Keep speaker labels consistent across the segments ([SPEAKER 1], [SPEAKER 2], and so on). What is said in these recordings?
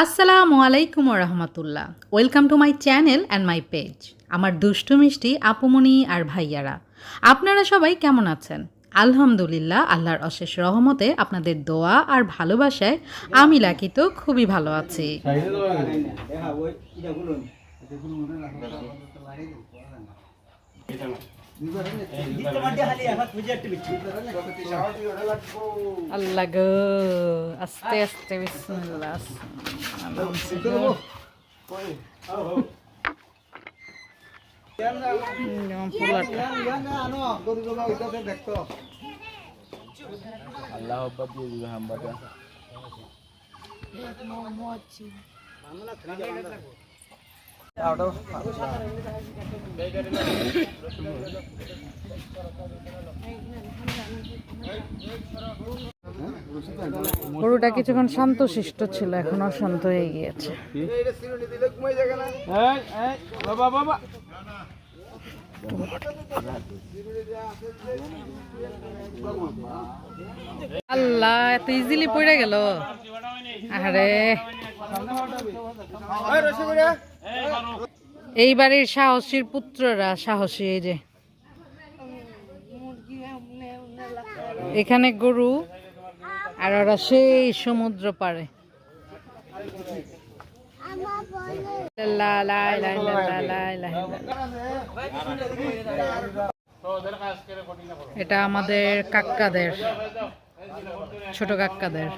[SPEAKER 1] আসসালামু আলাইকুম রহমতুল্লাহ। Welcome to my channel and my page. আমার দুষ্টু মিষ্টি আপুমনি আর ভাইয়ারা, আপনারা সবাই কেমন আছেন? আলহামদুলিল্লাহ, আল্লাহর অশেষ রহমতে আপনাদের দোয়া আর ভালোবাসায় আমি লাকি তো খুবই ভালো আছি। আল্লাহ গো, আস্তে আস্তে বিসমিল্লাহ। গরুটা কিছুক্ষণ শান্তশিষ্ট ছিল, এখন অশান্ত হয়ে গিয়েছে। আল্লাহ, এত ইজিলি পড়ে গেল। আরে, এই বাড়ির সাহসীর পুত্ররা সাহসী। এই যে এখানে গরু, আর ওরা সেই সমুদ্র পারে। এটা আমাদের কাক্কাদের, ছোট কাক্কাদের।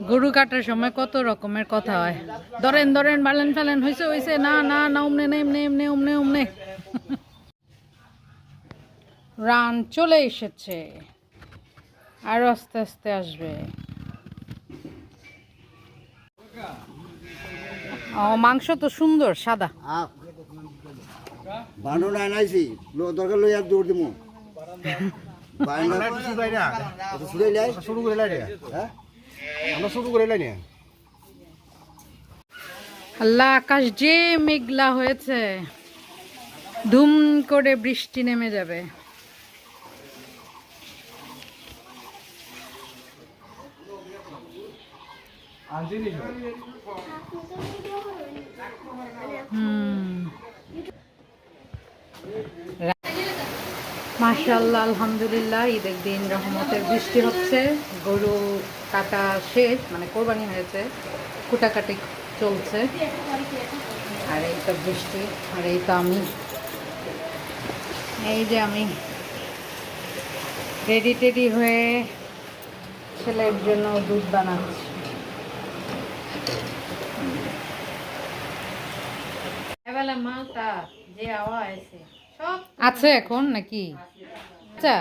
[SPEAKER 1] গরু কাটার সময় কত রকমের কথা হয়। ধরেন ধরেন, বালেন ফেলেন, হয়েছে হয়েছে, না না না, উমনে নে এমনে এমনে উমনে উমনে। রান চলে এসেছে, আর আস্তে আস্তে আসবে। ও, মাংস তো সুন্দর সাদা।
[SPEAKER 2] বানো নাই নাইছি দরকার লই আর দৌড় দিমু বাইনা কিছু বাইনা তো শুরু লাই শুরু করে লাই হ্যাঁ আমরা শুরু করে লাই না।
[SPEAKER 1] আল্লাহ, আকাশ যে মেঘলা হয়েছে, ধুম করে বৃষ্টি নেমে যাবে। মাশাআল্লাহ, আলহামদুলিল্লাহ, ঈদের দিন রহমতের বৃষ্টি হচ্ছে। গরু কাটা শেষ, মানে কোরবানি হয়েছে, কুটাকাটি চলছে। আর এই তো বৃষ্টি, আর এই তো আমি, এই যে আমি রেডি টেডি হয়ে ছেলের জন্য দুধ বানাচ্ছি। আছে এখন নাকি? আচ্ছা,